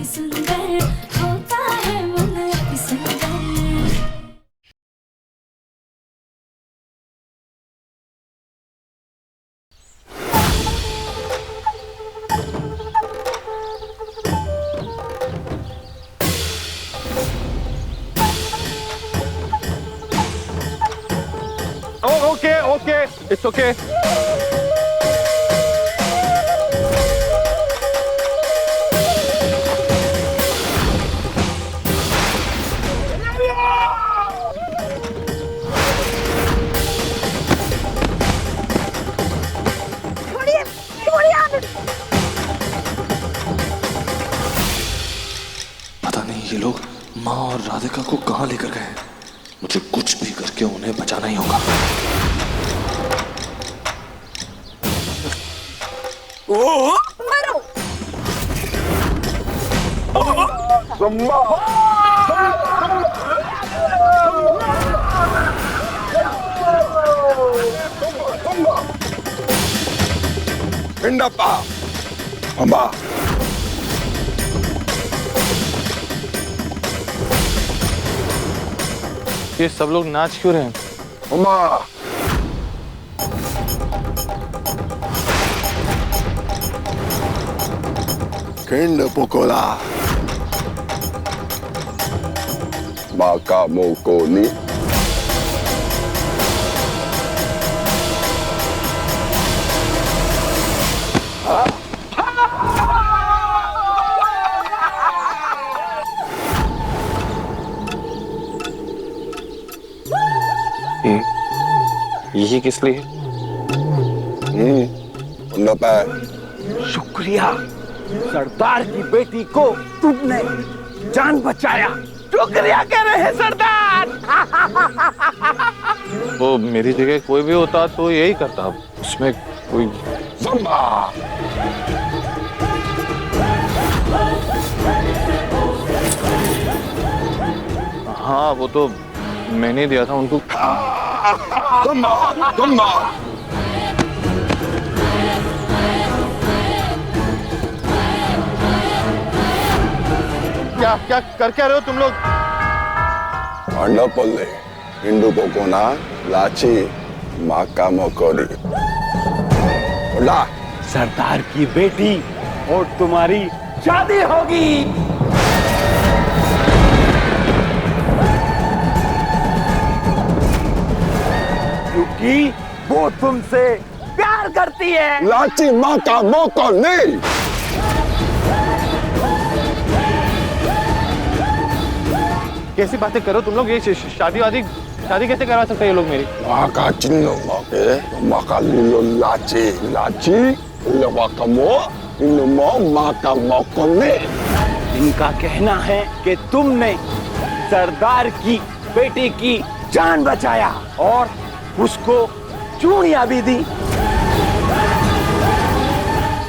सुंदर होता है मन अति सुंदर। Oh, okay, it's okay. पता नहीं ये लोग माँ और राधिका को कहाँ लेकर गए हैं। मुझे कुछ भी करके उन्हें बचाना ही होगा। पिंडप्पा अम्बा ये सब लोग नाच क्यों रहे हैं? Amba Kenda Pokola Baka Moko ni यही किस लिए? Piндappa शुक्रिया, सरदार की बेटी को तुमने जान बचाया। शुक्रिया कह रहे हैं सरदार। वो मेरी जगह कोई भी होता तो यही करता, उसमें कोई। Zamba हाँ, वो तो मैंने दिया था उनको। Zamba Zamba क्या क्या कर क्या रहे हो तुम लोग? Pandapalli Hindu Pokona Lachi Maka Mokori Ola सरदार की बेटी और तुम्हारी शादी होगी। क्योंकि वो तुमसे प्यार करती है। Lachi Maka Mokori कैसी बातें करो तुम लोग? ये शादी कैसे करवा सकते हैं ये लोग मेरी? Maka Chinno Maka Maka Lilo Lachi Lachi Lilo Maka Mo Lilo Mo Maka Mokori इनका कहना है कि तुमने सरदार की बेटी की जान बचाया और उसको चूड़ियां भी दी।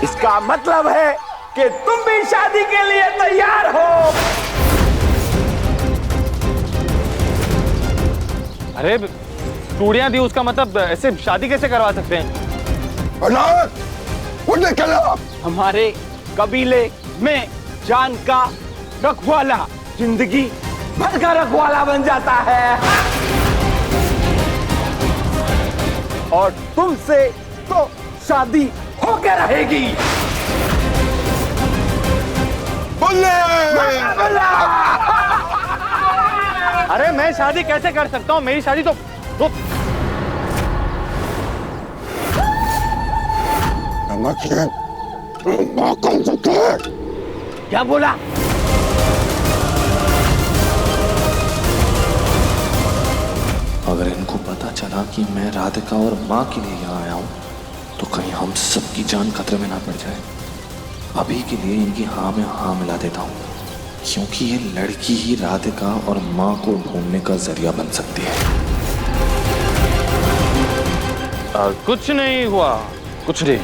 इसका मतलब है कि तुम भी शादी के लिए तैयार हो। अरे चूड़ियां दी, उसका मतलब ऐसे शादी कैसे करवा सकते हैं? अनाथ उन्हें कहना हमारे कबीले में जान का रखवाला जिंदगी भर का रखवाला बन जाता है। और तुमसे तो शादी होकर रहेगी। बोले अरे मैं शादी कैसे कर सकता हूँ? मेरी शादी तो क्या बोला? अगर इनको पता चला कि मैं राधिका और माँ के लिए यहाँ आया हूँ तो कहीं हम सबकी जान खतरे में ना पड़ जाए। अभी के लिए इनकी हाँ में हाँ मिला देता हूँ, क्योंकि ये लड़की ही राधिका और माँ को ढूंढने का जरिया बन सकती है। कुछ नहीं हुआ, कुछ नहीं।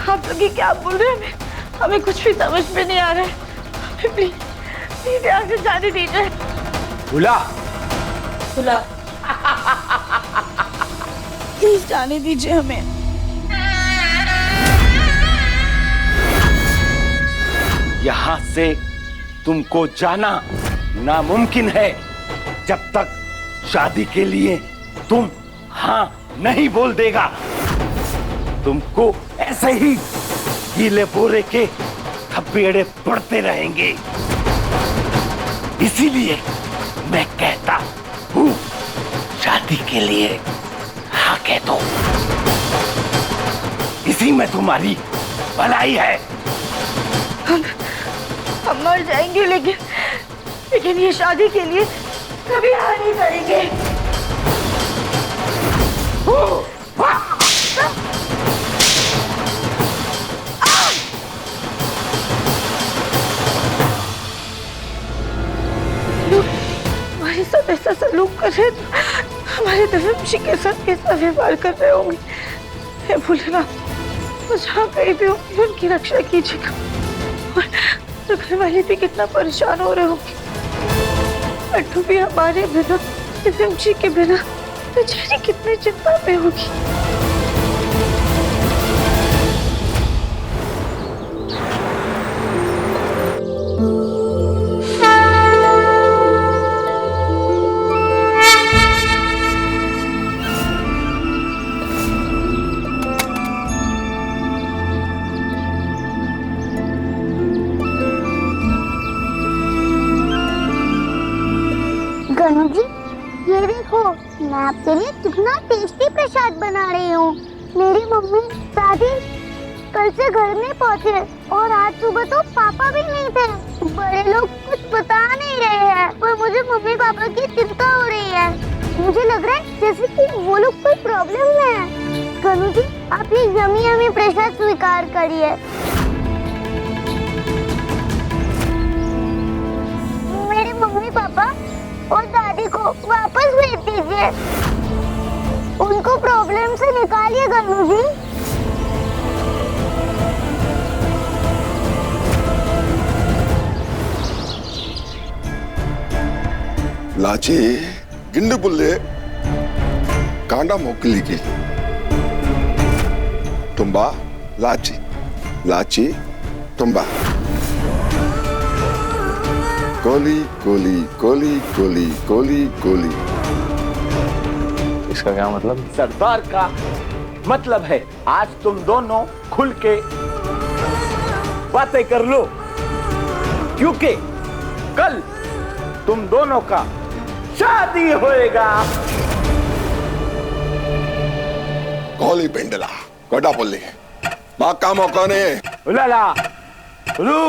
आप लोग ये क्या बोल रहे हैं? हमें कुछ भी समझ में नहीं आ रहा है। प्लीज प्लीज यहाँ से जाने दीजिए। बुला बुला प्लीज जाने दीजिए हमें। यहाँ से तुमको जाना नामुमकिन है जब तक शादी के लिए तुम हाँ नहीं बोल देगा। तुमको ऐसे ही गीले बोरे के थपेड़े पड़ते रहेंगे। इसीलिए मैं कहता हूँ शादी के लिए हाँ कह दो। इसी में तुम्हारी भलाई है। हम मर जाएंगे लेकिन ये शादी के लिए कभी हाँ नहीं करेंगे। हमारे साथ ऐसा सलूक कर रहे तो हमारे धर्मशी के साथ कैसा व्यवहार कर रहे होंगे। हे भोलेनाथ, वो जहाँ कहीं भी होंगे उनकी रक्षा कीजिएगा। और घर वाले भी कितना परेशान हो रहे होंगे। अट्टू भी हमारे बिना, धर्मशी के बिना बेचारी कितनी चिंता में होगी। गनु जी, ये देखो मैं आपके लिए कितना टेस्टी प्रसाद बना रही हूँ। मेरी मम्मी दादी कल से घर नहीं पहुँचे और आज सुबह तो पापा भी नहीं थे। बड़े लोग कुछ बता नहीं रहे हैं पर मुझे मम्मी पापा की चिंता हो रही है। मुझे लग रहा है जैसे कि वो लोग कोई प्रॉब्लम में है। गनु जी, आप ये यमी यमी प्रसाद स्वीकार करिए। मेरे मम्मी पापा और दादी को वापस भेज दीजिए। उनको प्रॉब्लम से निकालिए गनु जी। लाची गिंड बुल्ले कांडा मोकलिगी तुम्बा लाची लाची तुम्बा कोली कोली कोली कोली कोली कोली। इसका क्या मतलब? सरदार का मतलब है आज तुम दोनों खुल के बातें कर लो, क्योंकि कल तुम दोनों का शादी होएगा। कोली पेंडला कोडा बोले माँ का मौका ने उलाला उलू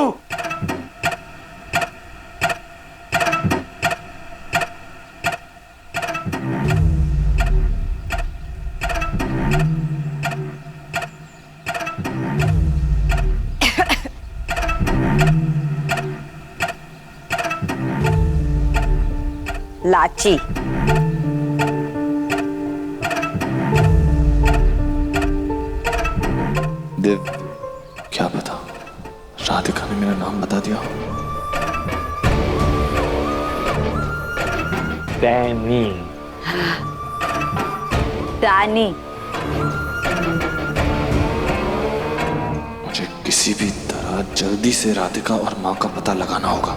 लाची देव, क्या पता राधिका ने मेरा नाम बता दिया। डैनी। रानी, मुझे किसी भी तरह जल्दी से राधिका और माँ का पता लगाना होगा।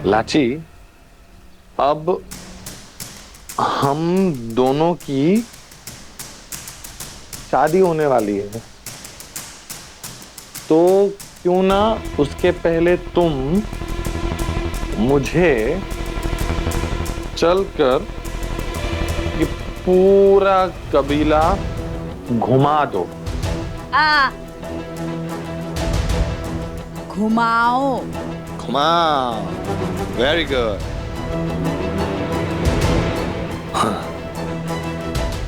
लाची, अब हम दोनों की शादी होने वाली है, तो क्यों ना उसके पहले तुम मुझे चलकर ये पूरा कबीला घुमा दो। घुमाओ। घुमाओ, वेरी गुड।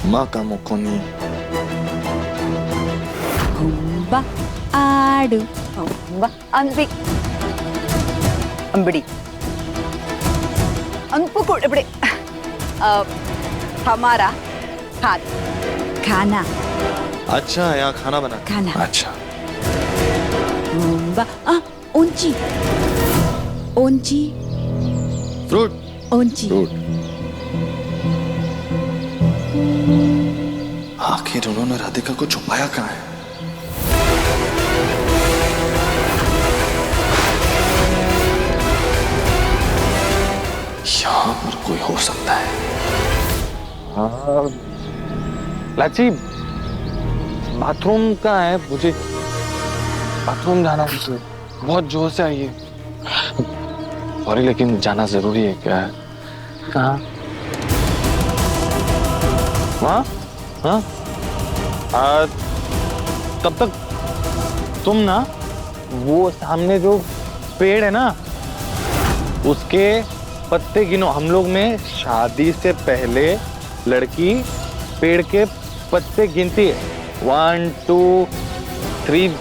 माँ का मुकोनी हुंबा आडू हुंबा अंबी अंबड़ी अंपुकुड़बड़े हमारा हाथ खाना अच्छा, यहाँ खाना बना। खाना। अच्छा। ओंची ओंची फ्रूट। ओंची। आखिर उन्होंने राधिका को छुपाया कहाँ है? यहाँ पर कोई हो सकता है। लाची, बाथरूम कहाँ है? मुझे बाथरूम जाना है, बहुत जोर से आई है। सॉरी, लेकिन जाना जरूरी है। क्या है? कहाँ? वहाँ? हाँ? तब तक तुम ना वो सामने जो पेड़ है ना उसके पत्ते गिनो। हम लोग में शादी से पहले लड़की पेड़ के पत्ते गिनती है। 1 2 3।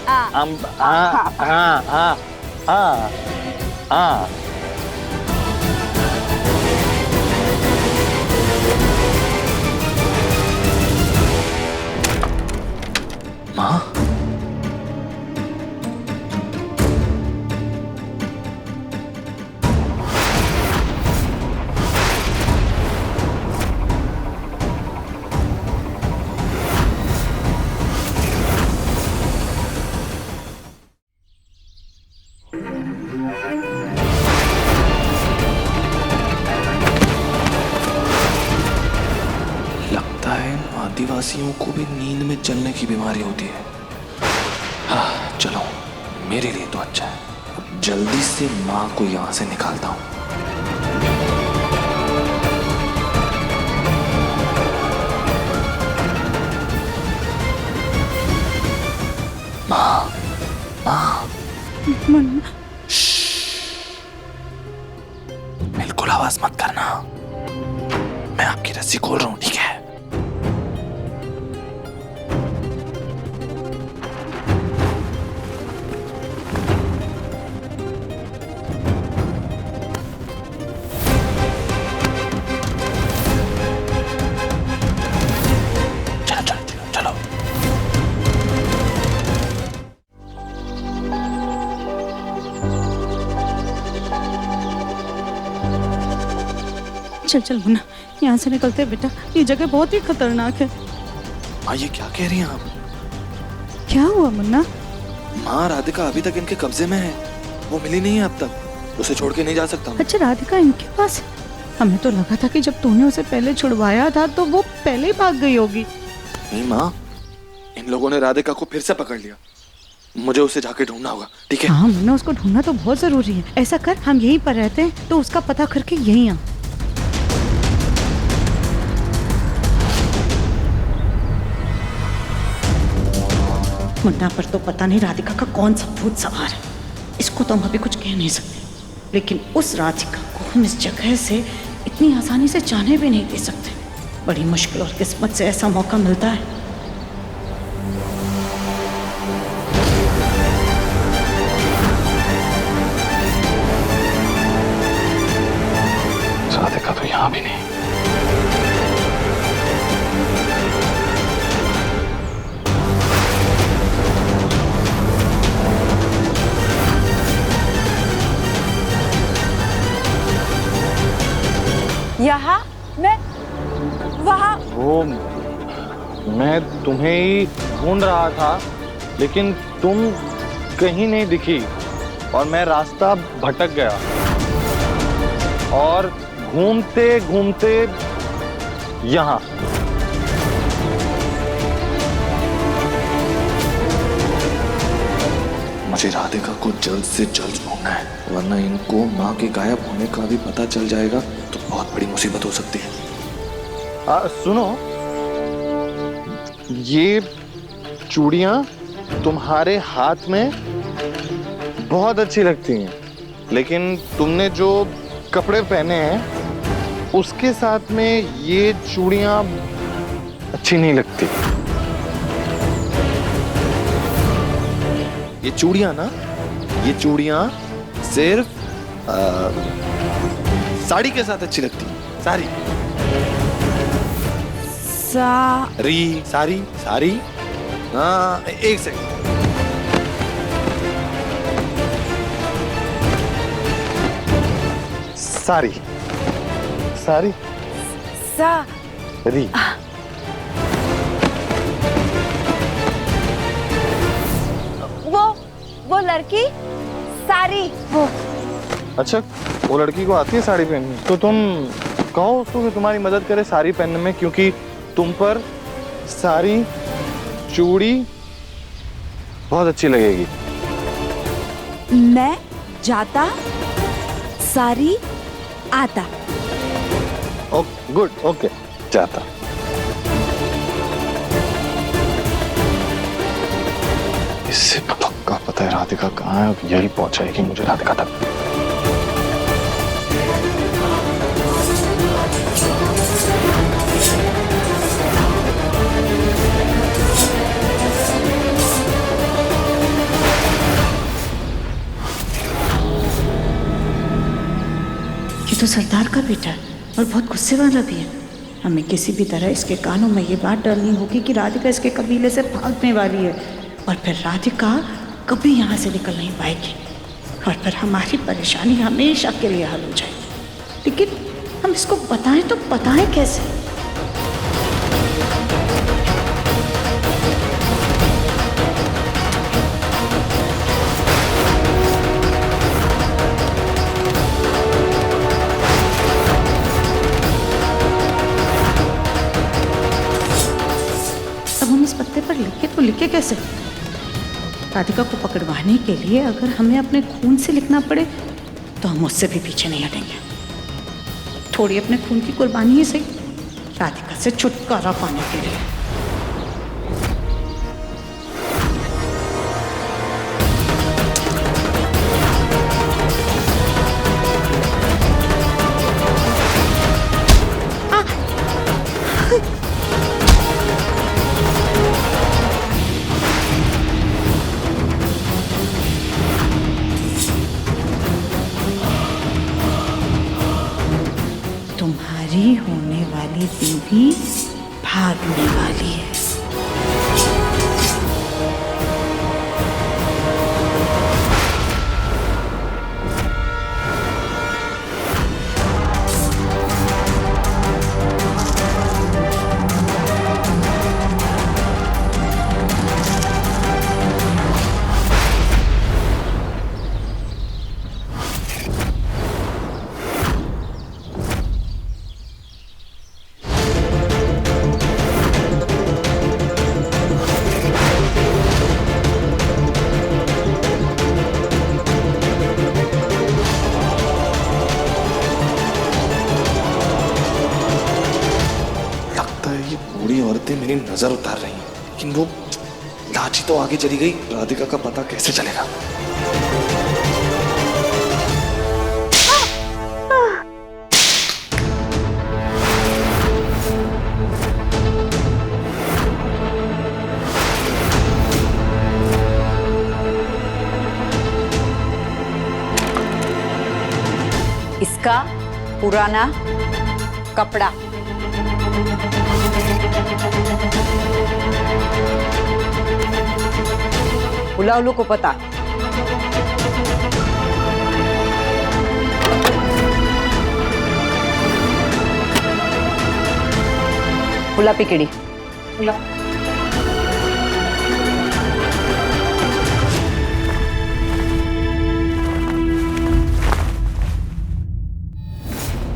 माँ, लगता है इन आदिवासियों को भी नींद में चलने की बीमारी होती है। हाँ, चलो, मेरे लिए तो अच्छा है। अब जल्दी से माँ को यहाँ से निकालता हूँ। माँ, माँ, बिल्कुल आवाज मत करना। मैं आपकी रस्सी खोल रहा हूँ, ठीक है? चल चल मुन्ना, यहाँ से निकलते हैं बेटा। ये जगह बहुत ही खतरनाक है। माँ, ये क्या कह रही हैं आप? क्या हुआ मुन्ना? माँ, राधिका अभी तक इनके कब्जे में है। वो मिली नहीं है अब तक। उसे छोड़ के नहीं जा सकता। अच्छा, राधिका इनके पास? हमें तो लगा था कि जब तूने उसे पहले छुड़वाया था तो वो पहले ही भाग गई होगी। नहीं माँ, इन लोगों ने राधिका को फिर से पकड़ लिया। मुझे उसे जाके ढूंढना होगा, ठीक है? हाँ मुन्ना, उसको ढूंढना तो बहुत जरूरी है। ऐसा कर, हम यहीं पर रहते हैं तो उसका पता करके यहीं आ। मुन्ना पर तो पता नहीं राधिका का कौन सा भूत सवार है। इसको तो हम अभी कुछ कह नहीं सकते, लेकिन उस राधिका को हम इस जगह से इतनी आसानी से जाने भी नहीं दे सकते। बड़ी मुश्किल और किस्मत से ऐसा मौका मिलता है। राधिका तो यहाँ भी नहीं। यहाँ मैं वहाँ। वो मैं तुम्हें ही ढूंढ रहा था, लेकिन तुम कहीं नहीं दिखी और मैं रास्ता भटक गया और घूमते घूमते यहाँ। मुझे राधिका को जल्द से जल्द ढूंढना है, वरना इनको माँ के गायब होने का भी पता चल जाएगा तो बहुत बड़ी मुसीबत हो सकती है। सुनो, ये चूड़ियां तुम्हारे हाथ में बहुत अच्छी लगती हैं, लेकिन तुमने जो कपड़े पहने हैं उसके साथ में ये चूड़ियां अच्छी नहीं लगती। ये चूड़ियां ना, ये चूड़ियां सिर्फ साड़ी के साथ अच्छी लगती है। साड़ी सारी साड़ी साड़ी हाँ, एक सेकंड। सारी सारी सा री। वो लड़की सारी। वो अच्छा, वो लड़की को आती है साड़ी पहननी, तो तुम कहो उसको कि तुम्हारी मदद करे साड़ी पहनने में, क्योंकि तुम पर सारी चूड़ी बहुत अच्छी लगेगी। मैं जाता सारी आता। गुड, ओके, जाता। इससे पक्का पता है राधिका कहाँ है, अब यही पहुंचाएगी मुझे राधिका तक। ये तो सरदार का बेटा है और बहुत गुस्से वाला भी है। हमें किसी भी तरह इसके कानों में ये बात डालनी होगी कि राधिका इसके कबीले से भागने वाली है, और फिर राधिका कभी यहाँ से निकल नहीं पाएगी, और फिर हमारी परेशानी हमेशा के लिए हल हो जाएगी। लेकिन हम इसको बताएं तो बताएं कैसे? लिखे कैसे? राधिका को पकड़वाने के लिए अगर हमें अपने खून से लिखना पड़े तो हम उससे भी पीछे नहीं हटेंगे। थोड़ी अपने खून की कुर्बानी ही सही, राधिका से छुटकारा पाने के लिए। तुम्हारी होने वाली बीवी भागने वाली है। मेरी नजर उतार रही हैं, लेकिन वो लाची तो आगे चली गई, राधिका का पता कैसे चलेगा? इसका पुराना कपड़ा। उल्लू को पता। उल्ला पिकड़ी। उल्ला।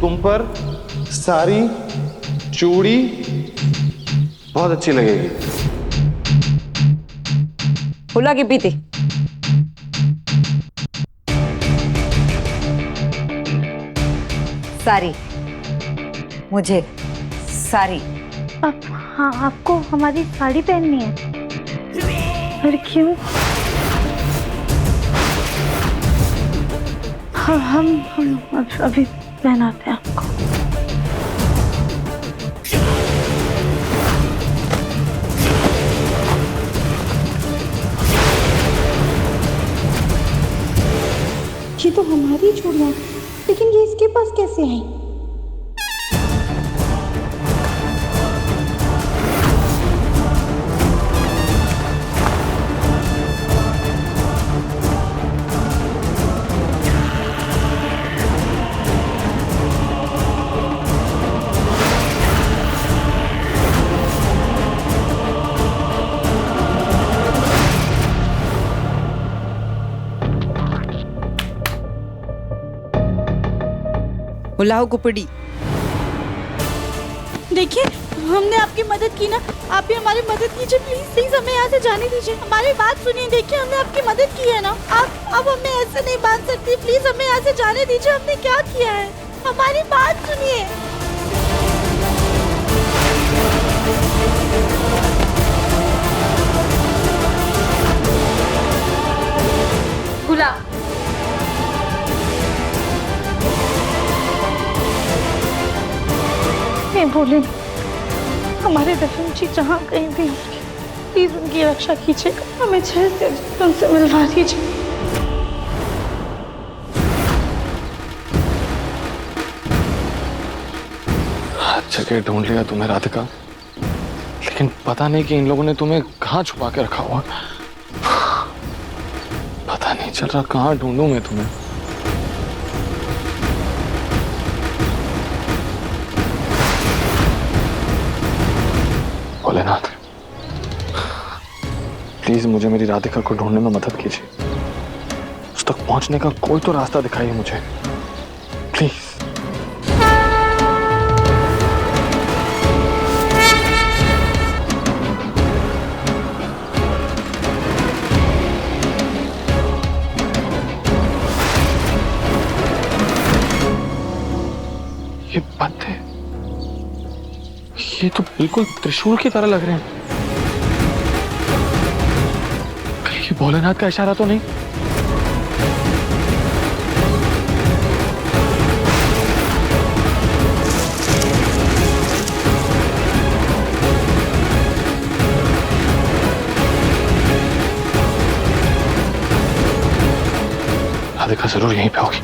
तुम पर सारी चूड़ी बहुत अच्छी लगेगी। फुला की पीती। सारी मुझे सारी। हाँ, आपको हमारी साड़ी पहननी है। पर क्यों? हाँ, हम अभी पहनाते हैं आपको। ये तो हमारी चूड़ियां, लेकिन ये इसके पास कैसे आई? हुलाहो कुपड़ी। देखिए हमने आपकी मदद की ना, आप भी हमारी मदद कीजिए प्लीज। प्लीज हमें यहाँ से जाने दीजिए, हमारी बात सुनिए। देखिए हमने आपकी मदद की है ना, आप अब हमें ऐसे नहीं बांध सकती। प्लीज हमें यहाँ से जाने दीजिए। हमने क्या किया है, हमारी बात सुनिए। हुला, नहीं भूलें, हमारे दफन जी जहाँ कहीं भी होंगे प्लीज उनकी रक्षा कीजिएगा। हमें जल्द से जल्द उनसे मिलवा दीजिए। हर जगह ढूंढ लिया तुम्हें राधिका, लेकिन पता नहीं कि इन लोगों ने तुम्हें कहाँ छुपा के रखा हुआ। पता नहीं चल रहा कहाँ ढूंढूं मैं तुम्हें। भोलेनाथ, प्लीज मुझे मेरी राधिका को ढूंढने में मदद कीजिए। उस तक पहुंचने का कोई तो रास्ता दिखाइए मुझे, प्लीज। ये पत्ते, ये तो बिल्कुल त्रिशूल की तरह लग रहे हैं। कहीं ये भोलेनाथ का इशारा तो नहीं? राधिका जरूर यहीं पे होगी।